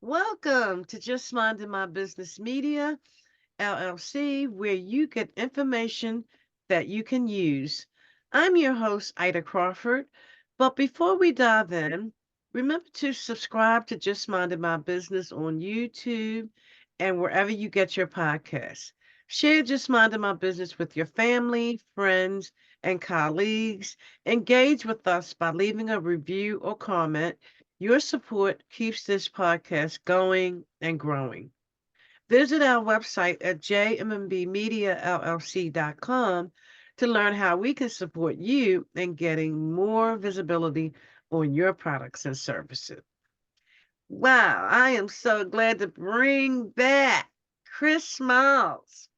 Welcome to Just Minding My Business Media, LLC, where you get information that you can use. I'm your host, Ida Crawford. But before we dive in, remember to subscribe to Just Minding My Business on YouTube and wherever you get your podcasts. Share Just Minding My Business with your family, friends, and colleagues. Engage with us by leaving a review or comment. Your support keeps this podcast going and growing. Visit our website at jmmbmediallc.com to learn how we can support you in getting more visibility on your products and services. Wow, I am so glad to bring back Chris Smiles,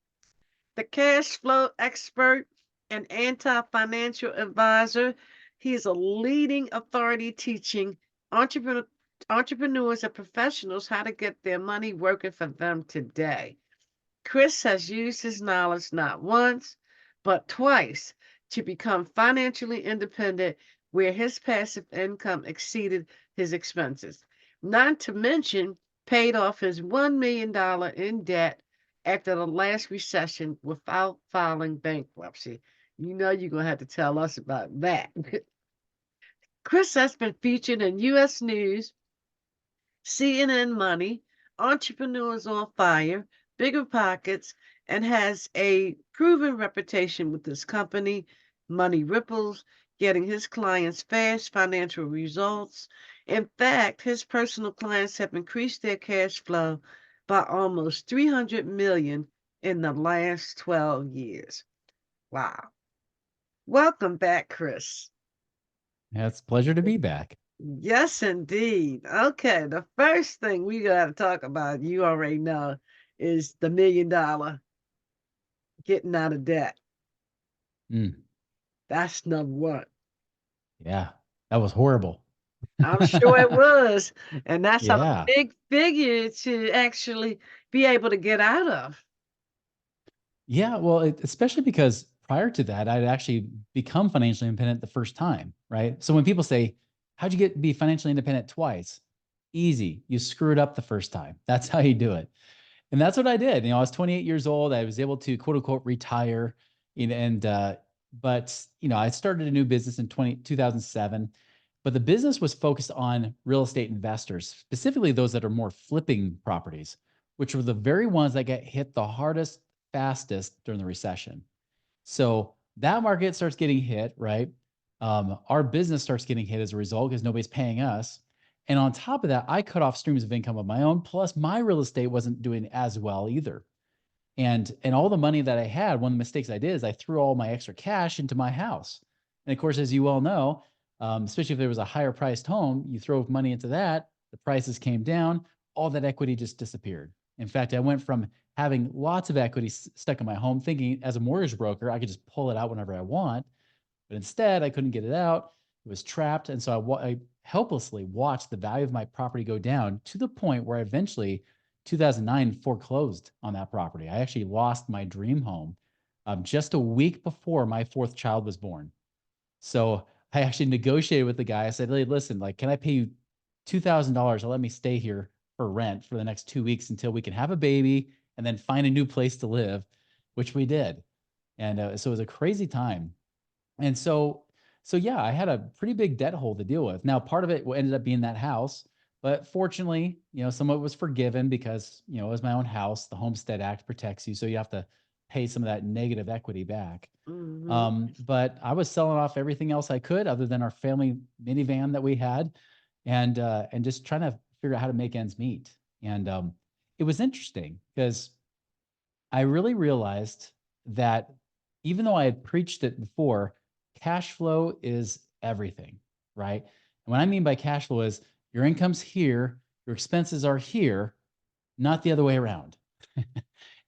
the cash flow expert and anti-financial advisor. He is a leading authority teaching entrepreneur, entrepreneurs and professionals how to get their money working for them today. Chris has used his knowledge not once, but twice to become financially independent, where his passive income exceeded his expenses. Not to mention, paid off his $1 million in debt after the last recession without filing bankruptcy. You know you're going to have to tell us about that. Chris has been featured in U.S. News, CNN Money, Entrepreneurs on Fire, Bigger Pockets, and has a proven reputation with his company, Money Ripples, getting his clients fast financial results. In fact, his personal clients have increased their cash flow by almost 300 million in the last 12 years. Wow. Welcome back, Chris. Yeah, it's a pleasure to be back. Yes, indeed. Okay, the first thing we got to talk about, you already know, is the $1 million getting out of debt. Mm, That's number one. yeah, that was horrible. I'm sure it was. And that's a Yeah. big figure to actually be able to get out of. Yeah, well, especially because prior to that, I'd actually become financially independent the first time, right? So when people say, "How'd you get be financially independent twice?" Easy. You screwed up the first time. That's how you do it. And that's what I did. I was 28 years old. I was able to quote unquote retire. But I started a new business in 2007. But the business was focused on real estate investors, specifically those that are more flipping properties, which were the very ones that get hit the hardest, fastest during the recession. So that market starts getting hit, right? Our business starts getting hit as a result because nobody's paying us. And on top of that, I cut off streams of income of my own. Plus, my real estate wasn't doing as well either. And all the money that I had, one of the mistakes I did is I threw all my extra cash into my house. And of course, as you well know, especially if there was a higher priced home, you throw money into that, the prices came down, all that equity just disappeared. In fact, I went from having lots of equity stuck in my home, thinking as a mortgage broker, I could just pull it out whenever I want. But instead, I couldn't get it out. It was trapped. And so I helplessly watched the value of my property go down to the point where I eventually 2009 foreclosed on that property. I actually lost my dream home just a week before my fourth child was born. So I actually negotiated with the guy. I said, "Hey, listen, like, can I pay you $2,000 to let me stay here for rent for the next 2 weeks until we can have a baby and then find a new place to live," which we did. And so it was a crazy time. And so yeah, I had a pretty big debt hole to deal with. Now, part of it ended up being that house, but fortunately, some of it was forgiven because, it was my own house. The Homestead Act protects you, so you have to pay some of that negative equity back. Hmm. But I was selling off everything else I could other than our family minivan that we had, and just trying to figure out how to make ends meet. And it was interesting because I really realized that even though I had preached it before, cash flow is everything, right? And what I mean by cash flow is your income's here, your expenses are here, not the other way around.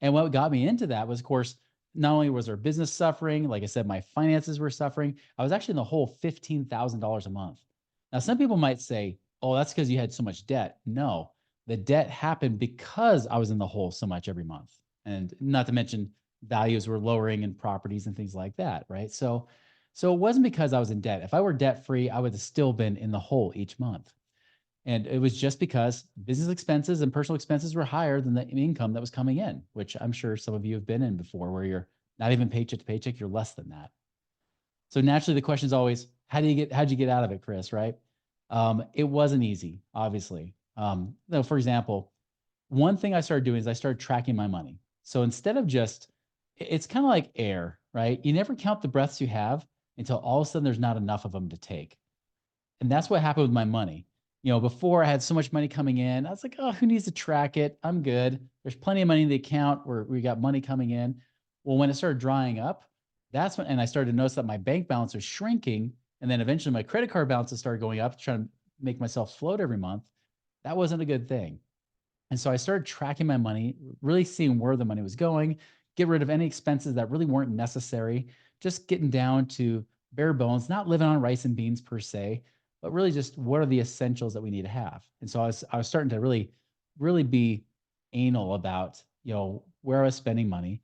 And what got me into that was, of course, not only was our business suffering, like I said, my finances were suffering. I was actually in the hole $15,000 a month. Now, some people might say, "Oh, that's because you had so much debt." No, the debt happened because I was in the hole so much every month. And not to mention values were lowering in properties and things like that, right? So it wasn't because I was in debt. If I were debt free, I would have still been in the hole each month. And it was just because business expenses and personal expenses were higher than the income that was coming in, which I'm sure some of you have been in before, where you're not even paycheck to paycheck, you're less than that. So naturally, the question is always, how'd you get out of it, Chris? Right? It wasn't easy, obviously. For example, one thing I started doing is I started tracking my money. So instead of just, it's kind of like air, right? You never count the breaths you have until all of a sudden there's not enough of them to take. And that's what happened with my money. Before I had so much money coming in, I was like, oh, who needs to track it? I'm good. There's plenty of money in the account where we got money coming in. Well, when it started drying up, that's when, and I started to notice that my bank balance was shrinking. And then eventually my credit card balances started going up, trying to make myself float every month. That wasn't a good thing. And so I started tracking my money, really seeing where the money was going, get rid of any expenses that really weren't necessary, just getting down to bare bones, not living on rice and beans per se, but really just what are the essentials that we need to have. And so I was starting to really be anal about, where I was spending money.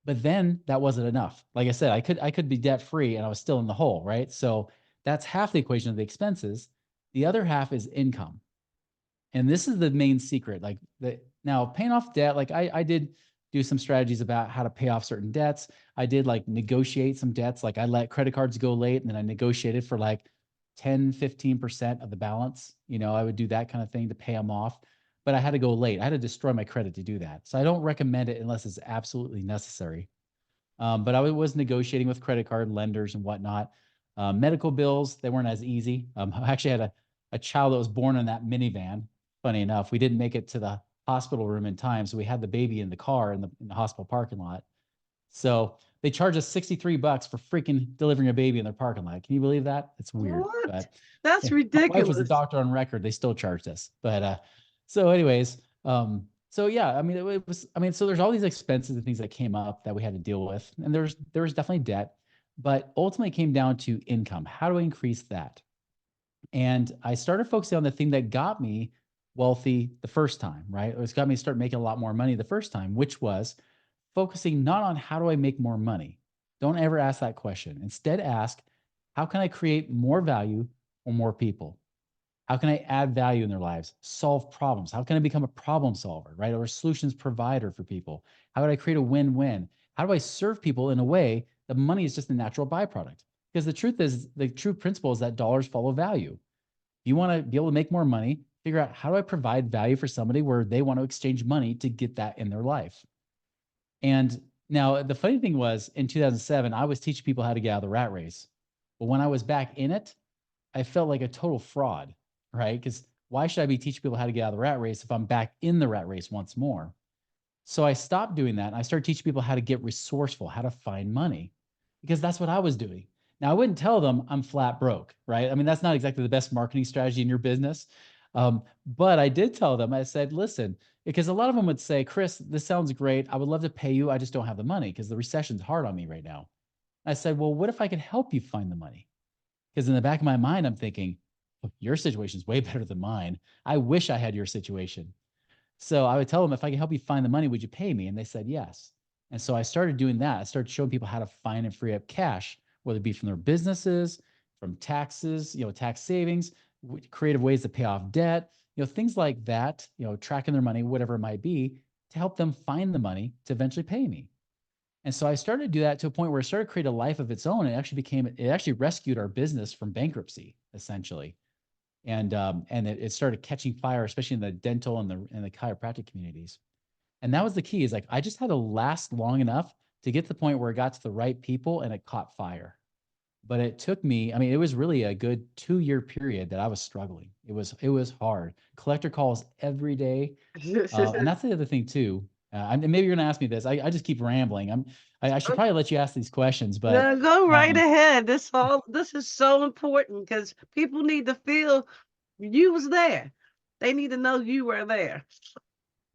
But then that wasn't enough. Like I said, I could be debt free and I was still in the hole, right? So that's half the equation of the expenses. The other half is income. And this is the main secret. Like now paying off debt, like I did do some strategies about how to pay off certain debts. I did like negotiate some debts. Like I let credit cards go late and then I negotiated for like 10, 15% of the balance. I would do that kind of thing to pay them off. But I had to go late. I had to destroy my credit to do that. So I don't recommend it unless it's absolutely necessary. But I was negotiating with credit card lenders and whatnot. Medical bills, they weren't as easy. I actually had a child that was born in that minivan. Funny enough, we didn't make it to the hospital room in time. So we had the baby in the car in the hospital parking lot. So they charged us $63 for freaking delivering a baby in their parking lot. Can you believe that? It's weird. What? But That's my wife was a ridiculous. doctor on record. They still charged us. But so anyways, so yeah, I mean, it was, I mean, so there's all these expenses and things that came up that we had to deal with. And there was definitely debt, but ultimately it came down to income. How do I increase that? And I started focusing on the thing that got me wealthy the first time, right? It's got me to start making a lot more money the first time, which was focusing not on how do I make more money. Don't ever ask that question. Instead, ask, how can I create more value for more people? How can I add value in their lives, solve problems? How can I become a problem solver, right? Or a solutions provider for people? How do I create a win win? How do I serve people in a way that money is just a natural byproduct? Because the truth is, the true principle is that dollars follow value. If you want to be able to make more money, figure out how do I provide value for somebody where they want to exchange money to get that in their life. And now the funny thing was in 2007, I was teaching people how to get out of the rat race. But when I was back in it, I felt like a total fraud, right? Because why should I be teaching people how to get out of the rat race if I'm back in the rat race once more? So I stopped doing that and I started teaching people how to get resourceful, how to find money, because that's what I was doing. Now, I wouldn't tell them I'm flat broke, right? I mean, that's not exactly the best marketing strategy in your business. But I did tell them, I said, listen, because a lot of them would say, Chris, this sounds great. I would love to pay you. I just don't have the money because the recession's hard on me right now. I said, well, what if I could help you find the money? Because in the back of my mind, I'm thinking, "Look, your situation is way better than mine. I wish I had your situation." So I would tell them, if I can help you find the money, would you pay me? And they said yes. And so I started doing that. I started showing people how to find and free up cash, whether it be from their businesses, from taxes, tax savings, creative ways to pay off debt, things like that, tracking their money, whatever it might be, to help them find the money to eventually pay me. And so I started to do that to a point where it started to create a life of its own. It actually rescued our business from bankruptcy, essentially. And it started catching fire, especially in the dental and the chiropractic communities. And that was the key, is like I just had to last long enough to get to the point where it got to the right people and it caught fire. But it took me, I mean, it was really a good 2-year period that I was struggling. It was hard. Collector calls every day. And that's the other thing too. And maybe you're gonna ask me this. I just keep rambling. I should probably let you ask these questions, but No, go right um, ahead. This is so important because people need to feel you was there. They need to know you were there.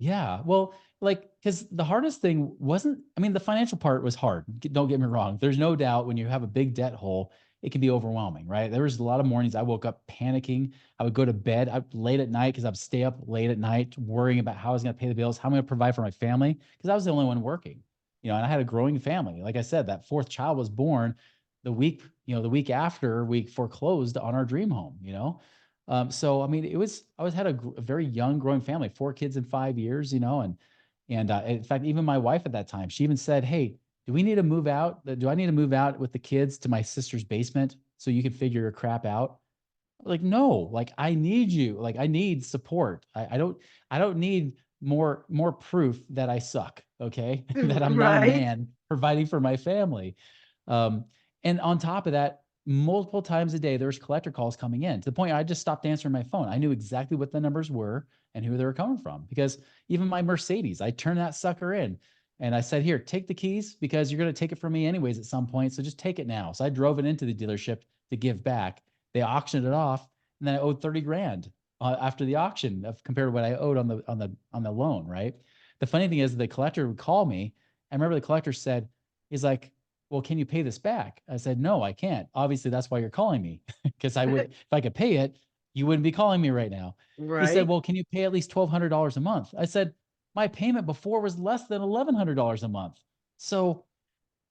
yeah, well, like, because the hardest thing wasn't, I mean, the financial part was hard. Don't get me wrong. There's no doubt when you have a big debt hole, it can be overwhelming, right? There was a lot of mornings I woke up panicking. I would go to bed late at night because I'd stay up late at night worrying about how I was going to pay the bills, how I'm going to provide for my family, because I was the only one working, and I had a growing family. Like I said, that fourth child was born the week after we foreclosed on our dream home. So I mean, I was had a very young growing family, 4 kids in 5 years, and in fact, even my wife at that time, she even said, "Hey, do we need to move out? Do I need to move out with the kids to my sister's basement so you can figure your crap out?" Like, no, like I need you. Like I need support. I don't need more proof that I suck. Okay. That I'm not a Right. man providing for my family. Um, and on top of that, multiple times a day, there was collector calls coming in to the point I just stopped answering my phone. I knew exactly what the numbers were and who they were coming from because even my Mercedes, I turned that sucker in and I said, here, take the keys because you're going to take it from me anyways at some point. So just take it now. So I drove it into the dealership to give back. They auctioned it off, and then I owed 30 grand after the auction compared to what I owed on the loan. Right. The funny thing is the collector would call me. I remember the collector said, he's like, well, can you pay this back? I said, no, I can't. Obviously, that's why you're calling me because I would, if I could pay it, you wouldn't be calling me right now. He said, Right. well, can you pay at least $1,200 a month? I said, my payment before was less than $1,100 a month. So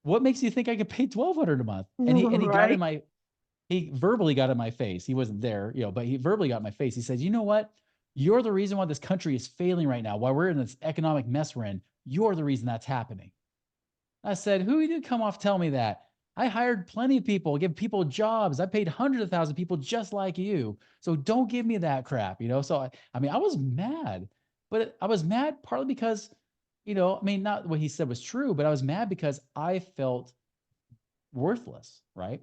what makes you think I could pay 1,200 a month? And he got in Right. my he verbally got in my face. He wasn't there, but he verbally got in my face. He said, you know what? You're the reason why this country is failing right now. Why we're in this economic mess we're in. You're the reason that's happening. I said, who did come off tell me that? I hired plenty of people, give people jobs. I paid hundreds of thousands of people just like you. So don't give me that crap. So I mean, I was mad, but I was mad partly because, I mean, not what he said was true, but I was mad because I felt worthless, right?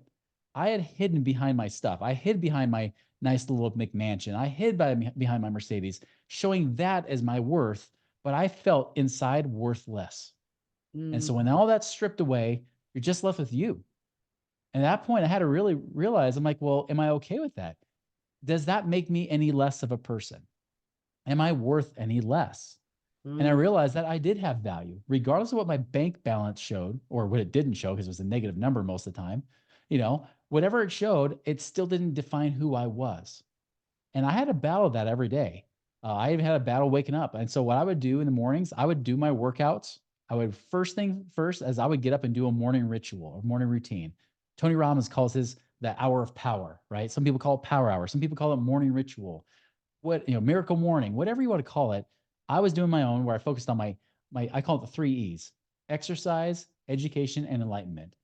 I had hidden behind my stuff. I hid behind my nice little McMansion. I hid behind my Mercedes, showing that as my worth, but I felt inside worthless. And so when Mm, all that's stripped away, you're just left with you. And at that point, I had to really realize I'm like, well, am I okay with that? Does that make me any less of a person? Am I worth any less? And I mm, realized that I did have value, regardless of what my bank balance showed or what it didn't show, because it was a negative number most of the time. Whatever it showed, it still didn't define who I was. And I had to battle that every day. I even had a battle waking up. And so, what I would do in the mornings, I would do my workouts. I would first thing first, as I would get up and do a morning ritual, a morning routine. Tony Robbins calls his the hour of power, right? Some people call it power hour. Some people call it morning ritual, miracle morning, whatever you want to call it. I was doing my own where I focused on my I call it the 3 E's: exercise, education, and enlightenment.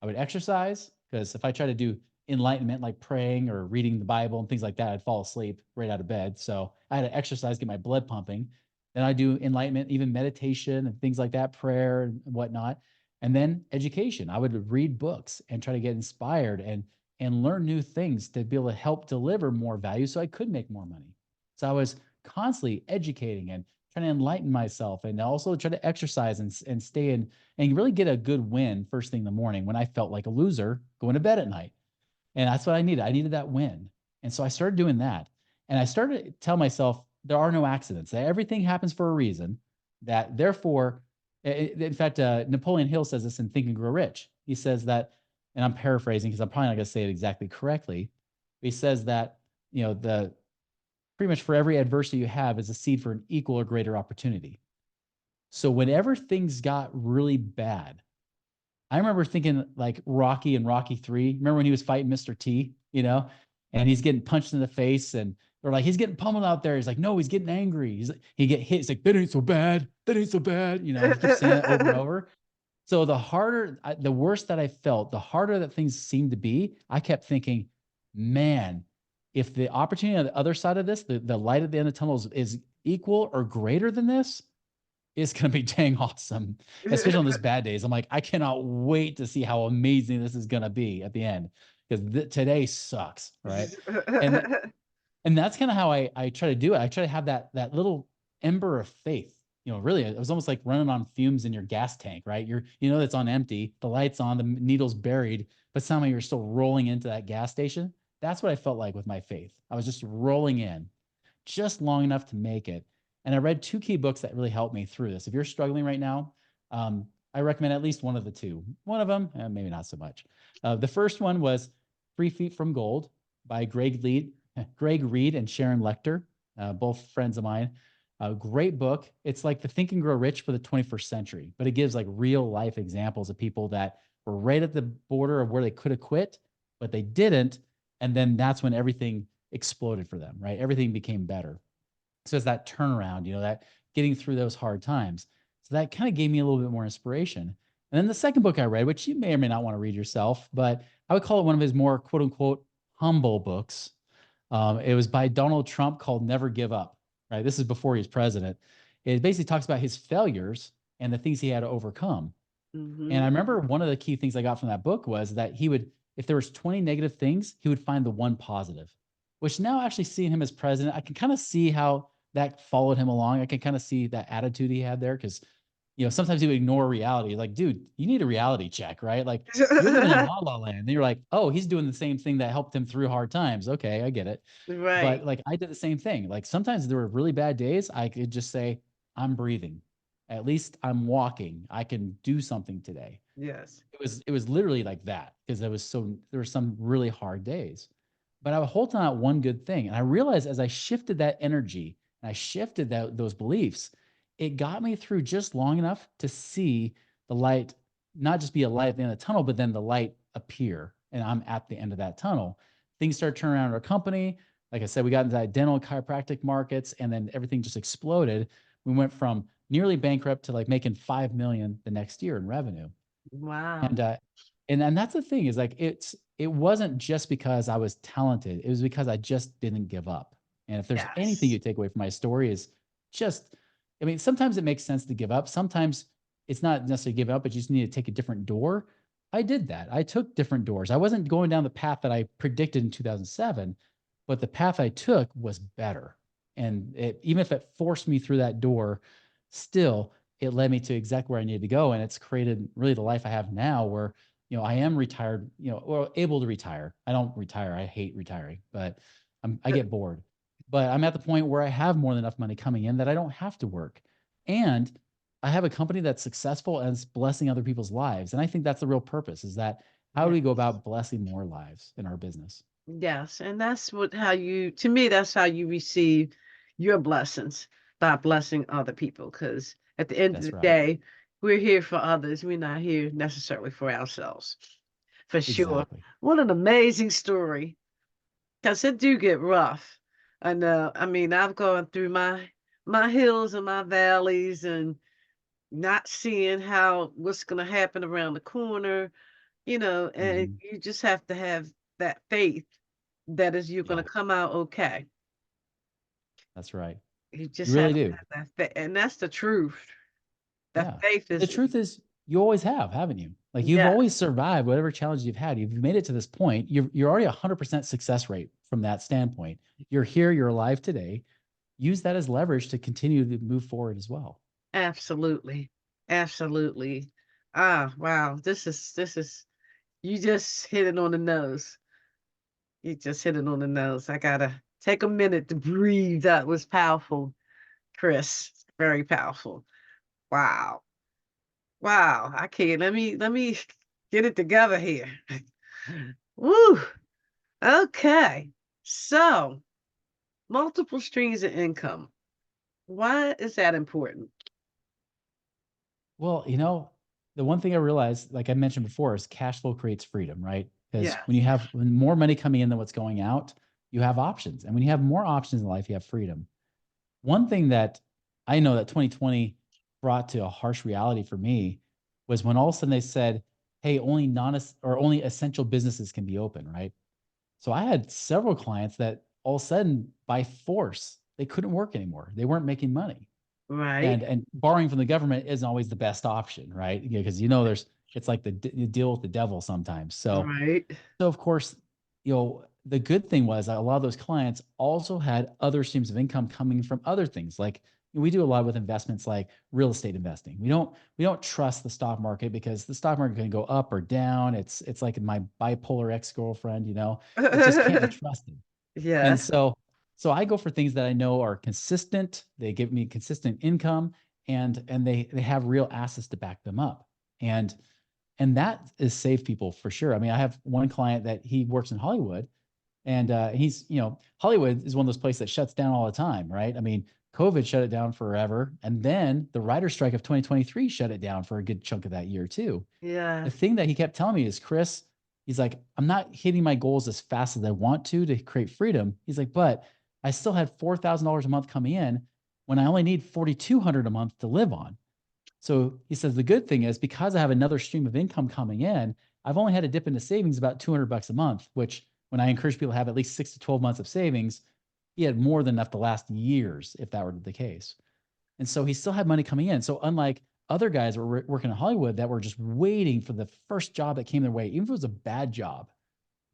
I would exercise because if I try to do enlightenment like praying or reading the Bible and things like that, I'd fall asleep right out of bed. So I had to exercise, get my blood pumping. Then I do enlightenment, even meditation and things like that, prayer and whatnot. And then education. I would read books and try to get inspired and learn new things to be able to help deliver more value so I could make more money. So I was constantly educating and trying to enlighten myself and also try to exercise and stay in and really get a good win first thing in the morning when I felt like a loser going to bed at night. And that's what I needed. I needed that win. And so I started doing that. And I started to tell myself there are no accidents, that everything happens for a reason, that therefore, in fact, Napoleon Hill says this in Think and Grow Rich. He says that, and I'm paraphrasing because I'm probably not going to say it exactly correctly. But he says that, the pretty much for every adversity you have is a seed for an equal or greater opportunity. So whenever things got really bad, I remember thinking like Rocky and Rocky 3. Remember when he was fighting Mr. T, and he's getting punched in the face and they're like, he's getting pummeled out there. He's like, no, he's getting angry. He's like, he get hit. He's like, that ain't so bad. That ain't so bad. He keeps saying it over and over. So the worse that I felt, the harder that things seemed to be, I kept thinking, man, if the opportunity on the other side of this, the light at the end of the tunnel is equal or greater than this, it's going to be dang awesome, especially on this bad days. I'm like, I cannot wait to see how amazing this is going to be at the end because today sucks, right? And and that's kind of how I try to do it. I try to have that little ember of faith. Really, it was almost like running on fumes in your gas tank, right? That's on empty, the lights on, the needle's buried, but somehow you're still rolling into that gas station. That's what I felt like with my faith. I was just rolling in just long enough to make it. And I read 2 key books that really helped me through this. If you're struggling right now, I recommend at least one of the two. One of them, maybe not so much. The first one was 3 Feet from Gold by Greg Reed and Sharon Lecter, both friends of mine. A great book. It's like the Think and Grow Rich for the 21st century, but it gives like real life examples of people that were right at the border of where they could have quit, but they didn't. And then that's when everything exploded for them, right? Everything became better. So it's that turnaround, that getting through those hard times. So that kind of gave me a little bit more inspiration. And then the second book I read, which you may or may not want to read yourself, but I would call it one of his more quote unquote humble books. It was by Donald Trump, called Never Give Up, right? This is before he was president. It basically talks about his failures and the things he had to overcome. And I Hmm. remember one of the key things I got from that book was that he would, if there was 20 negative things, he would find the one positive, which now actually seeing him as president, I can kind of see how that followed him along. I can kind of see that attitude he had there because, sometimes he would ignore reality. Like, dude, you need a reality check, right? Like you're living in la la land. And you're like, oh, he's doing the same thing that helped him through hard times. Okay, I get it. But Right. like I did the same thing. Like sometimes there were really bad days. I could just say, I'm breathing. At least I'm walking. I can do something today. Yes. It was literally like that because there were some really hard days. But I was holding out one good thing. And I realized as I shifted that energy and I shifted those beliefs, it got me through just long enough to see the light, not just be a light at the end of the tunnel, but then the light appear. And I'm at the end of that tunnel. Things started turning around in our company. Like I said, we got into that dental and chiropractic markets, and then everything just exploded. We went from nearly bankrupt to like making 5 million the next year in revenue. Wow. And that's the thing is like it wasn't just because I was talented. It was because I just didn't give up. And if there's anything Yes. you take away from my story is just, I mean, sometimes it makes sense to give up. Sometimes it's not necessarily give up, but you just need to take a different door. I did that. I took different doors. I wasn't going down the path that I predicted in 2007, but the path I took was better. And even if it forced me through that door, still it led me to exactly where I needed to go. And it's created really the life I have now where, I am retired, or able to retire. I don't retire. I hate retiring, but I get bored. But I'm at the point where I have more than enough money coming in that I don't have to work. And I have a company that's successful and it's blessing other people's lives. And I think that's the real purpose is that how do Yeah. we go about blessing more lives in our business? Yes. And that's how to me, that's how you receive your blessings, by blessing other people. Because at the end of That's the right. day, we're here for others. We're not here necessarily for ourselves. For sure. Exactly. What an amazing story. Because it do get rough. I know. I mean, I've gone through my hills and my valleys, and not seeing how what's going to happen around the corner, and Hmm. you just have to have that faith that is you're going Yeah, to come out okay. that's right. You You just have really to do. have that faith, and that's the truth. That Yeah. faith And the is, truth is you always have, haven't you? Like you've yes, always survived whatever challenge you've had. You've made it to this point. You're already 100% success rate from that standpoint. You're here, you're alive today. Use that as leverage to continue to move forward as well. absolutely, absolutely. Ah, wow, this is you just hit it on the nose. You just hit it on the nose. I gotta take a minute to breathe. That was powerful, Chris. Very powerful. Wow. Wow. I can't. Let me get it together here. Woo. Okay. So multiple streams of income. Why is that important? Well, the one thing I realized, like I mentioned before, is cash flow creates freedom, right? Because Yes. when more money coming in than what's going out, you have options. And when you have more options in life, you have freedom. One thing that I know that 2020 brought to a harsh reality for me was when all of a sudden they said, hey, only non or only essential businesses can be open, right? So I had several clients that all of a sudden by force, they couldn't work anymore. They weren't making money. Right. And borrowing from the government isn't always the best option, right? Because there's it's like you deal with the devil sometimes. Right. So of course, the good thing was that a lot of those clients also had other streams of income coming from other things. Like we do a lot with investments like real estate investing. We don't trust the stock market because the stock market can go up or down. It's like my bipolar ex-girlfriend, it just can't be trusted. And Yes. so I go for things that I know are consistent. They give me consistent income and they have real assets to back them up. And and that is save people for sure. I mean, I have one client that he works in Hollywood, and he's Hollywood is one of those places that shuts down all the time, right? I mean, COVID shut it down forever, and then the writer's strike of 2023 shut it down for a good chunk of that year too. The Yes. thing that he kept telling me is, Chris, He's like, I'm not hitting my goals as fast as I want to create freedom. He's like, but I still had $4,000 a month coming in when I only need 4,200 a month to live on. So he says the good thing is because I have another stream of income coming in, I've only had to dip into savings about 200 bucks a month, which when I encourage people to have at least 6 to 12 months of savings, he had more than enough to last years if that were the case. And so he still had money coming in. So unlike other guys that were working in Hollywood that were just waiting for the first job that came their way, even if it was a bad job,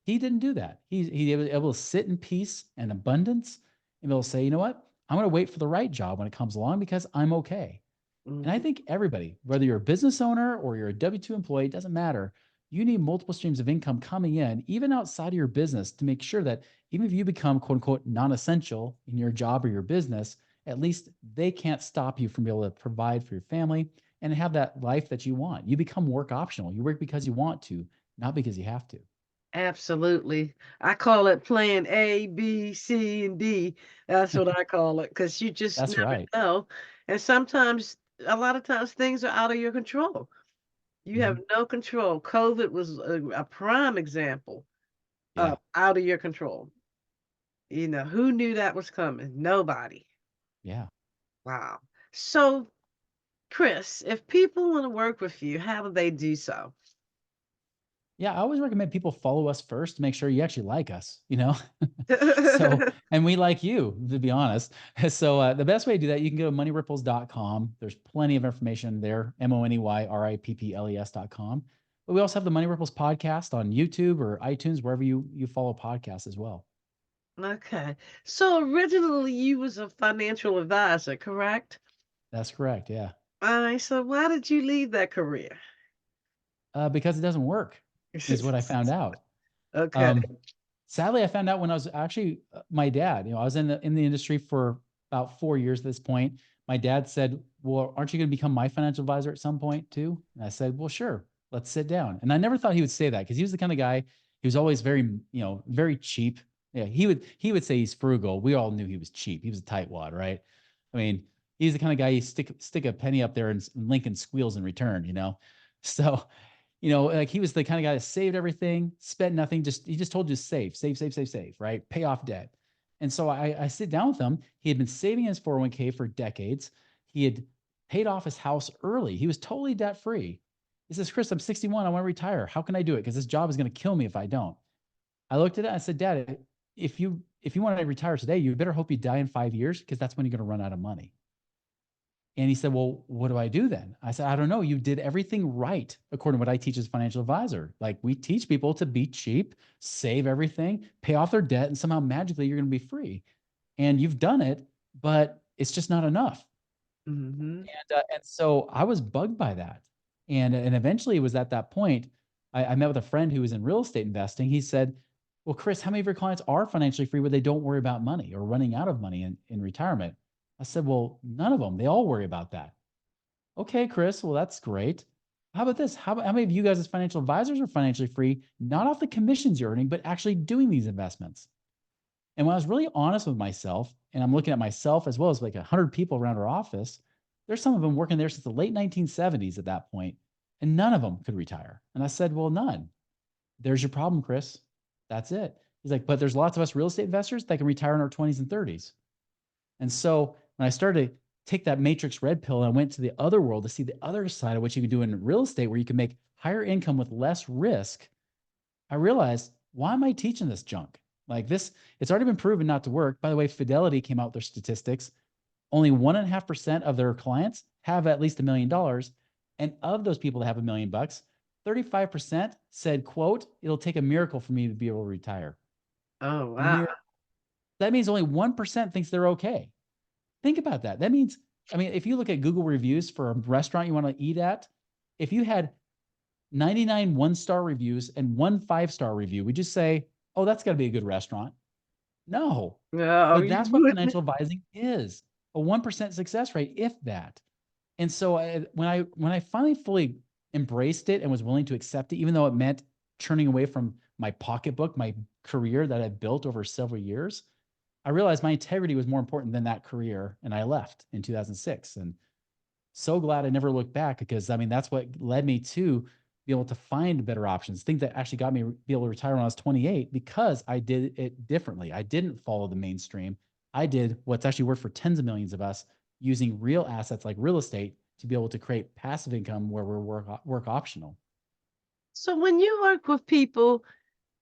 he didn't do that. He was able to sit in peace and abundance and be able to say, you know what? I'm going to wait for the right job when it comes along because I'm okay. And I Mhm. think everybody, whether you're a business owner or you're a W 2 employee, it doesn't matter. You need multiple streams of income coming in, even outside of your business, to make sure that even if you become quote unquote non essential in your job or your business, at least they can't stop you from being able to provide for your family and have that life that you want. You become work optional. You work because you want to, not because you have to. Absolutely. I call it plan A, B, C, and D. That's what I call it because you just That's never right. know. And sometimes, a lot of times, things are out of your control. You have Mhm. no control. COVID was a prime example of Yeah. out of your control. Who knew that was coming? Nobody. Yeah. Wow. So, Chris, if people want to work with you, how do they do so? Yeah, I always recommend people follow us first to make sure you actually like us, you know? So, and we like you, to be honest. So, the best way to do that, you can go to moneyripples.com. There's plenty of information there, moneyripples.com. But we also have the Money Ripples podcast on YouTube or iTunes, wherever you follow podcasts as well. Okay. So originally you was a financial advisor, correct? That's correct. Yeah. All right. So why did you leave that career? Because it doesn't work, is what I found out. Okay. Um, Sadly, I found out when I was actually my dad. I was in the industry for about 4 years at this point. My dad said, "Well, aren't you going to become my financial advisor at some point too?" And I said, "Well, sure. Let's sit down." And I never thought he would say that because he was the kind of guy. He was always very, very cheap. Yeah, he would say he's frugal. We all knew he was cheap. He was a tightwad, right? I mean, he's the kind of guy you stick a penny up there and Lincoln squeals in return. So like he was the kind of guy that saved everything, spent nothing. He just told you to save, right? Pay off debt. And so I sit down with him. He had been saving his 401k for decades. He had paid off his house early. He was totally debt free. He says, Chris, I'm 61. I want to retire. How can I do it? Because this job is going to kill me if I don't. I looked at it. I said, Dad, if you want to retire today, you better hope you die in 5 years because that's when you're going to run out of money. And he said, well, what do I do then? I said, I don't know. You did everything right, according to what I teach as a financial advisor. Like we teach people to be cheap, save everything, pay off their debt, and somehow magically you're going to be free. And you've done it, but it's just not enough. Hmm. And so I was bugged by that. And eventually it was at that point, I met with a friend who was in real estate investing. He said, well, Chris, how many of your clients are financially free where they don't worry about money or running out of money in retirement? I said, well, none of them. They all worry about that. Okay, Chris. Well, that's great. How about this? How many of you guys as financial advisors are financially free, not off the commissions you're earning, but actually doing these investments? And when I was really honest with myself, and I'm looking at myself as well as like 100 people around our office, there's some of them working there since the late 1970s at that point, and none of them could retire. And I said, well, none. There's your problem, Chris. That's it. He's like, but there's lots of us real estate investors that can retire in our 20s and 30s. And so when I started to take that matrix red pill and I went to the other world to see the other side of what you can do in real estate where you can make higher income with less risk, I realized, why am I teaching this junk? Like this, it's already been proven not to work. By the way, Fidelity came out with their statistics. Only 1.5% of their clients have at least $1 million. And of those people that have $1 million, 35% said, quote, it'll take a miracle for me to be able to retire. Oh, A wow. miracle. That means only 1% thinks they're okay. Think about that. That means, I mean, if you look at Google reviews for a restaurant you want to eat at, if you had 99 one-star reviews and 1 5-star review, we just say, oh, that's got to be a good restaurant. No, No, but you that's what wouldn't. financial advising is, a 1% success rate, if that. And so when I finally fully embraced it and was willing to accept it, even though it meant turning away from my pocketbook, my career that I built over several years, I realized my integrity was more important than that career. And I left in 2006. And so glad I never looked back because I mean, that's what led me to be able to find better options, things that actually got me be able to retire when I was 28 because I did it differently. I didn't follow the mainstream. I did what's actually worked for tens of millions of us using real assets like real estate to be able to create passive income where we're work optional. So when you work with people,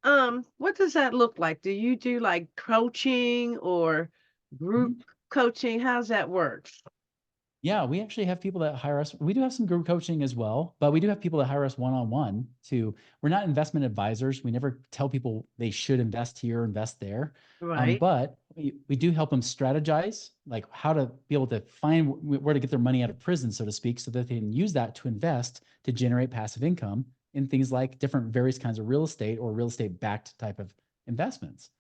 what does that look like? Do you do like coaching or group coaching? How's that work? Yeah, we actually have people that hire us. We do have some group coaching as well, but we do have people that hire us one-on-one to, we're not investment advisors. We never tell people they should invest here, invest there. Right. But we do help them strategize, like how to be able to find where to get their money out of prison, so to speak, so that they can use that to invest to generate passive income in things like different various kinds of real estate or real estate backed type of investments.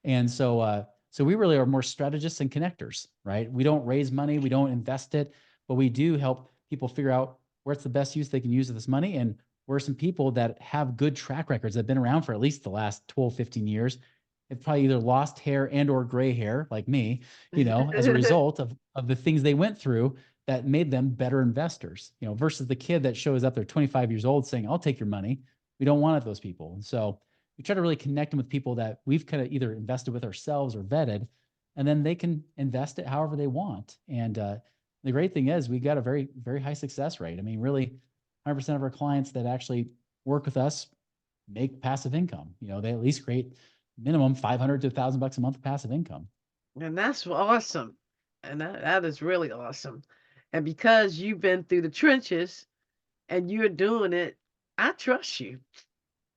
And so we really are more strategists and connectors, right? We don't raise money, we don't invest it, but we do help people figure out where's the best use they can use of this money and where some people that have good track records that have been around for at least the last 12, 15 years have probably either lost hair and or gray hair like me, as a result of the things they went through that made them better investors, versus the kid that shows up, they're 25 years old saying, I'll take your money. We don't want those people. And so we try to really connect them with people that we've kind of either invested with ourselves or vetted, and then they can invest it however they want. And the great thing is we got a very, very high success rate. I mean, really 100% of our clients that actually work with us make passive income. They at least create minimum 500 to $1,000 a month of passive income. And that's awesome. And that is really awesome. And because you've been through the trenches and you're doing it, I trust you.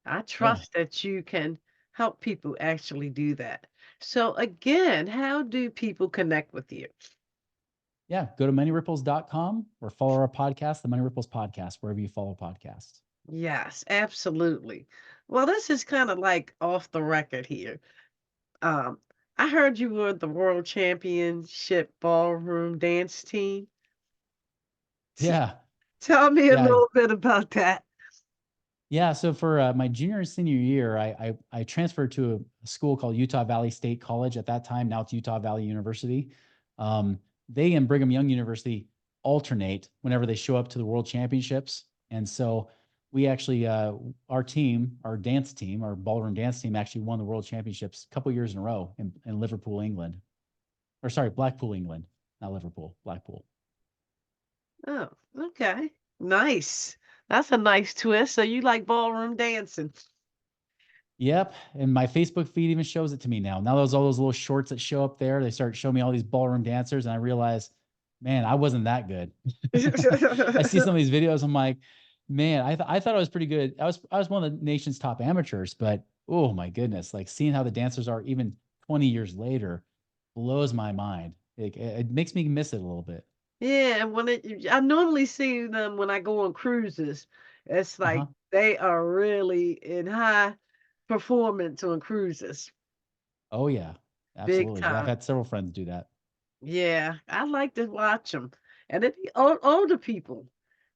I Yeah. trust that you can help people actually do that. So again, how do people connect with you? Yeah. Go to moneyripples.com or follow our podcast, the Money Ripples Podcast, wherever you follow podcasts. Yes, absolutely. Well, this is kind of like off the record here. Um, I heard you were the world championship ballroom dance team. T- Yeah. Tell me a Yeah. little bit about that. Yeah, so for my junior and senior year, I transferred to a school called Utah Valley State College at that time. Now it's Utah Valley University. They and Brigham Young University alternate whenever they show up to the World Championships, and so we actually, our team, our dance team, our ballroom dance team, actually won the World Championships a couple years in a row in Liverpool, England, or sorry, Blackpool, England, not Liverpool, Blackpool. Oh, okay. Nice. That's a nice twist. So you like ballroom dancing. Yep. And my Facebook feed even shows it to me now. Now there's all those little shorts that show up there. They start showing me all these ballroom dancers. And I realize, man, I wasn't that good. I see some of these videos. I'm like, man, I thought I was pretty good. I was one of the nation's top amateurs, but oh my goodness, like seeing how the dancers are even 20 years later blows my mind. It makes me miss it a little bit. Yeah, and I normally see them when I go on cruises. It's like Uh-huh. they are really in high performance on cruises. Oh yeah, Big absolutely. Yeah, I've time. had several friends do that. Yeah, I like to watch them. And it be older people.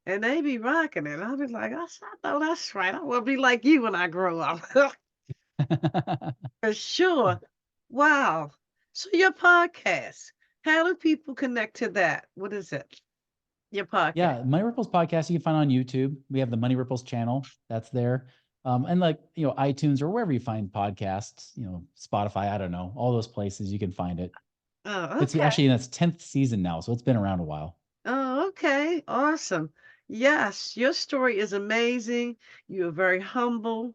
And they be rocking it. I'll be like, I know that's right. I want to be like you when I grow up. For sure. Wow. So your podcast, how do people connect to that? What is it? Your podcast. Yeah, Money Ripples podcast you can find on YouTube. We have the Money Ripples channel that's there. And like, iTunes or wherever you find podcasts, Spotify, I don't know, all those places you can find it. Oh, It's okay. actually in its 10th season now, so it's been around a while. Oh, okay. Awesome. Yes, your story is amazing. You're very humble.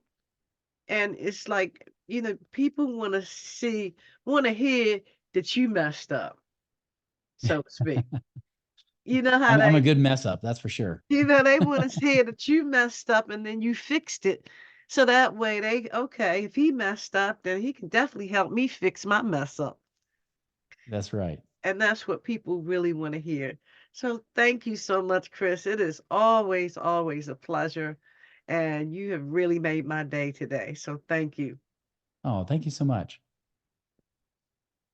And it's like, people want to hear that you messed up, so to speak. You know how I'm a they, good mess up, that's for sure. they want to hear that you messed up and then you fixed it. So that way okay, if he messed up, then he can definitely help me fix my mess up. That's right. And that's what people really want to hear. So thank you so much, Chris. It is always, always a pleasure. And you have really made my day today. So thank you. Oh, thank you so much.